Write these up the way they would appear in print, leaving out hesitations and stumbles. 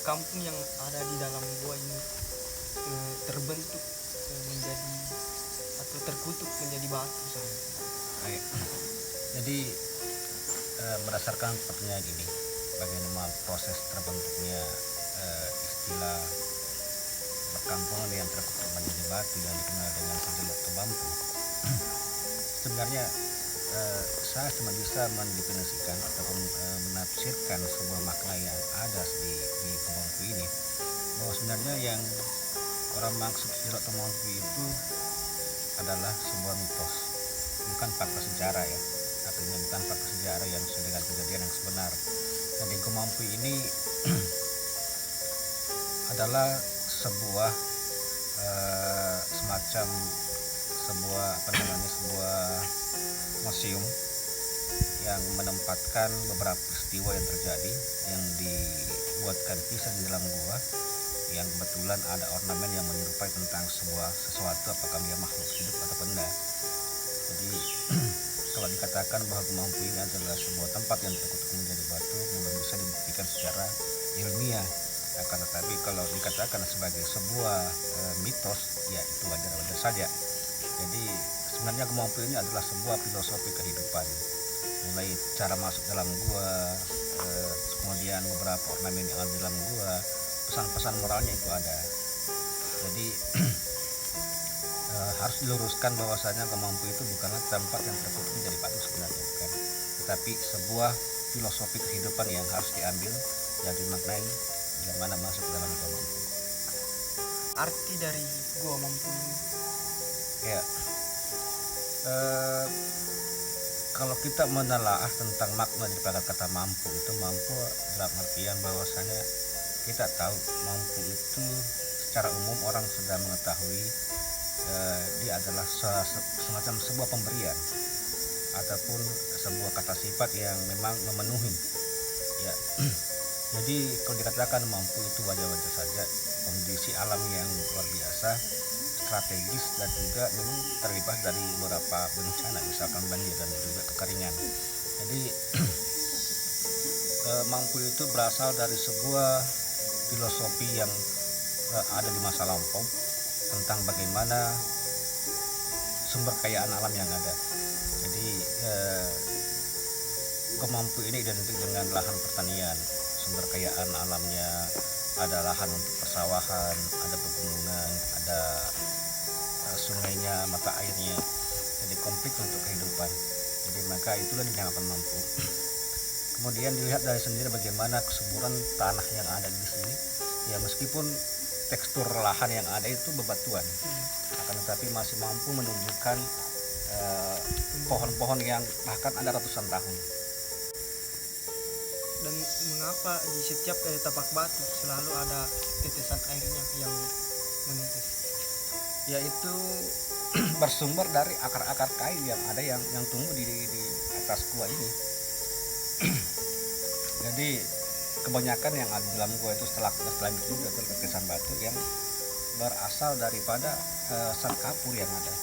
kampung yang ada di dalam gua ini terbentuk menjadi atau terkutuk menjadi batu sama. Baik. Jadi berdasarkan pertanyaan ini, bagaimana proses terbentuknya istilah perkampungan yang terkutuk menjadi batu yang dikenal dengan sejelek kebambu. Sebenarnya saya cuma bisa mendefinisikan ataupun menafsirkan sebuah makna yang ada di kebambu ini, bahwa sebenarnya yang orang maksud sejelek kebambu itu adalah sebuah mitos, bukan fakta sejarah ya. Artinya bukan fakta sejarah yang sesuai dengan kejadian yang sebenar. Jadi kemampu ini adalah sebuah semacam sebuah museum yang menempatkan beberapa peristiwa yang terjadi, yang dibuatkan kisah di dalam gua, yang kebetulan ada ornamen yang menyerupai tentang sesuatu, apakah dia makhluk hidup atau benda. Jadi kalau dikatakan bahwa kemampu ini adalah sebuah tempat yang terkutuk menjadi batu, belum bisa dibuktikan secara ilmiah. Akan tetapi kalau dikatakan sebagai sebuah mitos, ya itu wajar-wajar saja. Jadi sebenarnya kemampu ini adalah sebuah filosofi kehidupan, mulai cara masuk dalam gua, kemudian beberapa ornamen yang ada di dalam gua, pesan-pesan moralnya itu ada. Jadi harus diluruskan bahwasanya kemampu itu bukanlah tempat yang terkutuk menjadi batu sebenarnya, bukan, tetapi sebuah filosofi kehidupan yang harus diambil dan dimaknai bila mana masuk dalam kemampu. Arti dari gua mampu ini Ya, kalau kita menelaah tentang makna daripada kata mampu, itu mampu dalam artian bahwasanya kita tahu mampu itu secara umum orang sudah mengetahui dia adalah semacam sebuah pemberian ataupun sebuah kata sifat yang memang memenuhi ya. Jadi kalau dikatakan mampu itu wajar-wajar saja, kondisi alam yang luar biasa, strategis, dan juga memang terlibat dari beberapa bencana, misalkan banjir dan juga kekeringan. Jadi mampu itu berasal dari sebuah filosofi yang ada di masa lampau tentang bagaimana sumber kekayaan alam yang ada. Jadi kemampu ini identik dengan lahan pertanian, sumber kekayaan alamnya, ada lahan untuk persawahan, ada pegunungan, ada sungainya, mata airnya. Jadi komplit untuk kehidupan. Jadi maka itulah dinamakan mampu. Kemudian dilihat dari sendiri bagaimana kesuburan tanah yang ada di sini. Ya meskipun tekstur lahan yang ada itu bebatuan, akan tetapi masih mampu menunjukkan pohon-pohon yang bahkan ada ratusan tahun. dan mengapa di setiap tapak batu selalu ada tetesan airnya yang menetes? Yaitu bersumber dari akar-akar kayu yang ada yang tumbuh di atas gua ini. Jadi kebanyakan yang ada di dalam gua itu setelah itu juga tetesan batu yang berasal daripada sat kapur yang ada.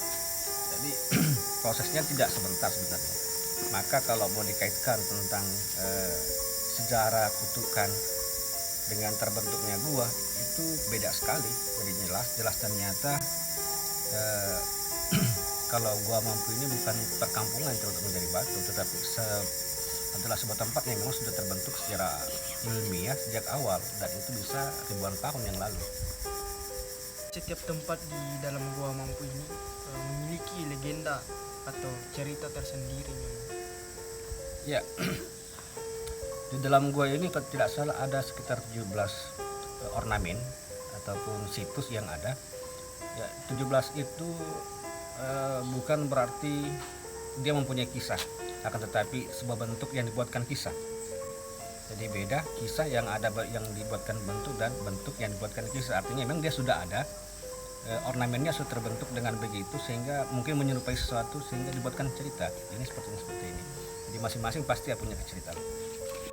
Jadi prosesnya tidak sebentar sebenarnya. Maka kalau mau dikaitkan tentang sejarah kutukan dengan terbentuknya gua, itu beda sekali. Jadi jelas dan nyata. Kalau gua mampu ini bukan perkampungan terus menjadi batu, tetapi adalah sebuah tempat yang memang sudah terbentuk secara ilmiah sejak awal, dan itu bisa ribuan tahun yang lalu. Setiap tempat di dalam gua mampu ini memiliki legenda atau cerita tersendiri memang. Ya, di dalam gua ini kalau tidak salah ada sekitar 17 ornamen ataupun situs yang ada. Ya, 17 itu bukan berarti dia mempunyai kisah, akan tetapi sebuah bentuk yang dibuatkan kisah. Jadi beda kisah yang ada yang dibuatkan bentuk dan bentuk yang dibuatkan kisah. Artinya memang dia sudah ada, ornamennya sudah terbentuk dengan begitu sehingga mungkin menyerupai sesuatu sehingga dibuatkan cerita. Ini seperti ini. Jadi masing-masing pasti punya cerita.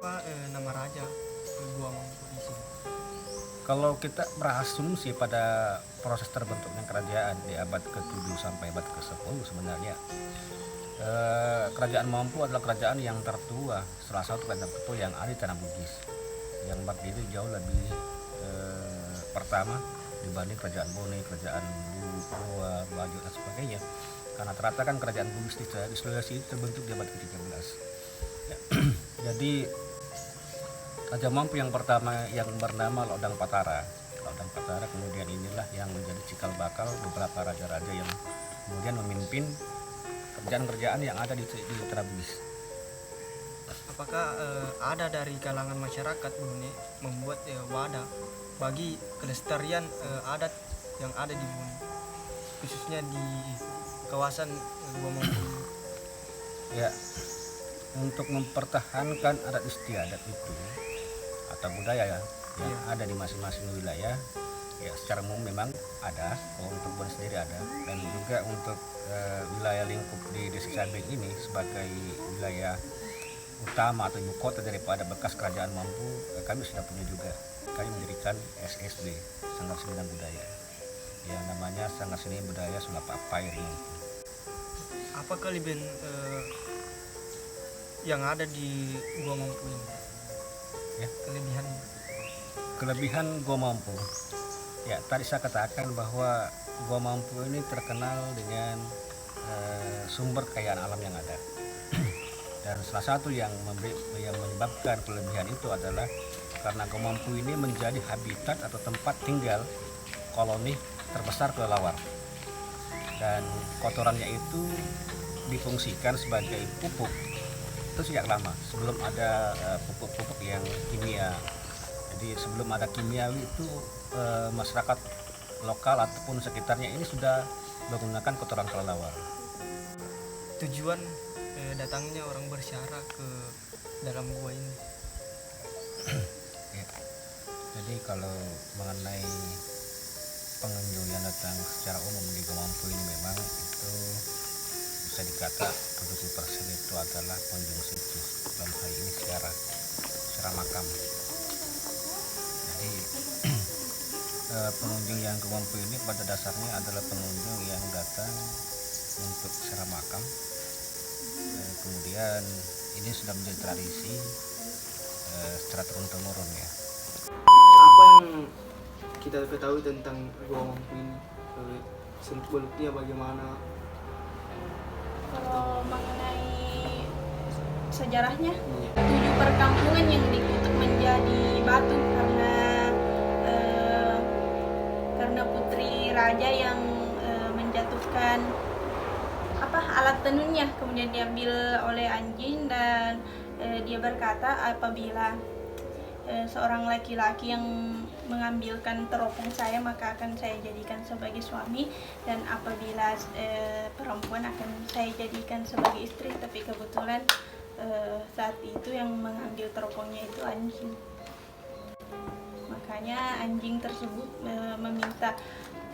Apa nama raja gua mampu di sini? Kalau kita berasumsi pada proses terbentuknya kerajaan di abad ke-7 sampai abad ke-10, sebenarnya kerajaan Mampu adalah kerajaan yang tertua, salah satu kerajaan tertua yang ada di tanah Bugis. yang berdiri jauh lebih pertama dibanding kerajaan Bone, kerajaan Goa, Bajo dan sebagainya. Karena rata kan kerajaan Bugis di Sulawesi itu terbentuk di abad ke-13. Ya. Jadi Raja Mampu yang pertama yang bernama Lodang Patara. Lodang Patara kemudian inilah yang menjadi cikal bakal beberapa raja-raja yang kemudian memimpin kerajaan-kerajaan yang ada di Utara Bugis. Apakah ada dari kalangan masyarakat Bone membuat wadah bagi kelestarian adat yang ada di Bone, khususnya di kawasan Gua Mampu ini? Ya, untuk mempertahankan adat istiadat itu atau budaya ya, yang ada di masing-masing wilayah, ya secara umum memang ada. Untuk Bone sendiri ada, dan juga untuk wilayah lingkup di Desa Cabeng ini sebagai wilayah utama atau ibu kota daripada bekas kerajaan Mampu, kami sudah punya juga. Kami mendirikan SSB, Sanggar Seni dan Budaya, yang namanya Sanggar Seni Budaya Sulap Apair Mampu. Apa kelebihan yang ada di Gua Mampu ini? Ya. Kelebihan Gua Mampu, ya tadi saya katakan bahwa Gua Mampu ini terkenal dengan sumber kekayaan alam yang ada. Dan salah satu yang menyebabkan kelebihan itu adalah karena Gua Mampu ini menjadi habitat atau tempat tinggal koloni terbesar kelelawar, dan kotorannya itu difungsikan sebagai pupuk itu sejak lama, sebelum ada pupuk-pupuk yang kimia. Jadi sebelum ada kimiawi itu masyarakat lokal ataupun sekitarnya ini sudah menggunakan kotoran kelelawar. Tujuan datangnya orang bersyarah ke dalam gua ini. Ya. Jadi kalau mengenai pengunjung yang datang secara umum di Gua Mampu ini, memang itu bisa dikata 70% itu adalah pengunjung situs, dalam hal ini secara makam. Jadi pengunjung yang Gua Mampu ini pada dasarnya adalah pengunjung yang datang untuk secara makam. Kemudian ini sudah menjadi tradisi secara turun-temurun ya. Apa yang kita ketahui tentang Gua Mampu ini? Seluk-beluknya bagaimana? Kalau mengenai sejarahnya, 7 perkampungan yang dikutuk menjadi batu karena putri raja yang menjatuhkan alat tenunnya, kemudian diambil oleh anjing, dan dia berkata apabila seorang laki-laki yang mengambilkan teropong saya, maka akan saya jadikan sebagai suami, dan apabila perempuan akan saya jadikan sebagai istri. Tapi kebetulan saat itu yang mengambil teropongnya itu anjing. Makanya anjing tersebut meminta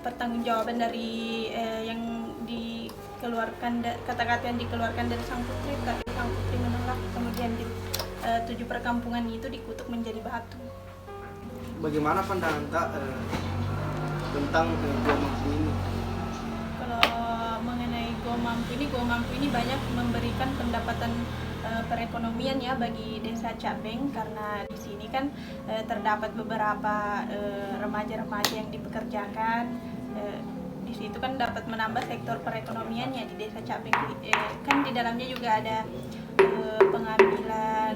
pertanggungjawaban dari yang dikeluarkan, kata-kata yang dikeluarkan dari sang putri, tapi sang putri menolak. Kemudian 7 perkampungan itu dikutuk menjadi batu. Bagaimana pandangan Kak tentang Gua Mampu ini? Kalau mengenai Gua Mampu ini banyak memberikan pendapatan perekonomian ya bagi Desa Cabeng, karena di sini kan terdapat beberapa remaja-remaja yang dipekerjakan. Di situ kan dapat menambah sektor perekonomiannya di Desa Cabeng. Kan di dalamnya juga ada pengambilan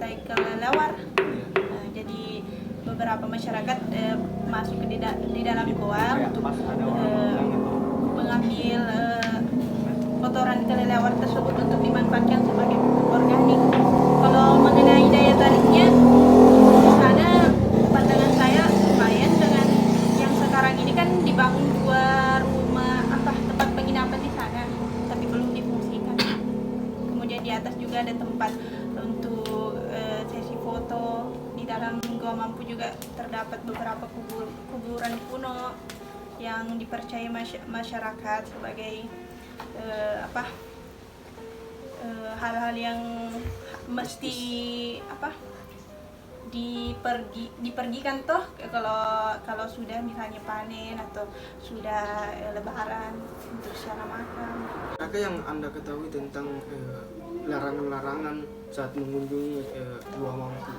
tai kelelawar. Jadi beberapa masyarakat masuk ke di dalam goa untuk mengambil kotoran kelelawar tersebut untuk dimanfaatkan sebagai pupuk organik. Kalau mengenai daya tariknya, di sana pandangan saya lumayan dengan yang sekarang ini kan dibangun 2 rumah tempat penginapan di sana, tapi belum difungsikan. Kemudian di atas juga ada tempat untuk sesi foto. Di dalam Gua Mampu juga terdapat beberapa kuburan kuno yang dipercaya masyarakat sebagai hal-hal yang mesti dipergikan toh kalau sudah misalnya panen atau sudah lebaran untuk secara makan. Apakah yang Anda ketahui tentang larangan-larangan saat mengunjungi Gua Mampu.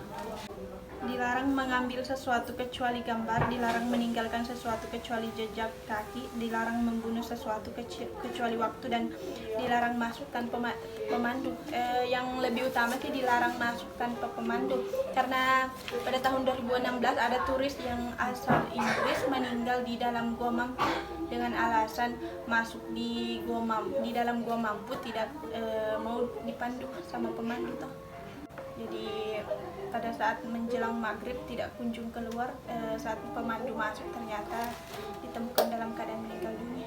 Dilarang mengambil sesuatu kecuali gambar, dilarang meninggalkan sesuatu kecuali jejak kaki, dilarang membunuh sesuatu kecuali waktu, dan dilarang masuk tanpa pemandu. Yang lebih utama sih dilarang masuk tanpa pemandu, karena pada tahun 2016 ada turis yang asal Inggris meninggal di dalam Gua Mampu dengan alasan masuk di dalam Gua Mampu tidak mau dipandu sama pemandu toh. Jadi pada saat menjelang maghrib tidak kunjung keluar, saat pemandu masuk ternyata ditemukan dalam keadaan meninggal dunia.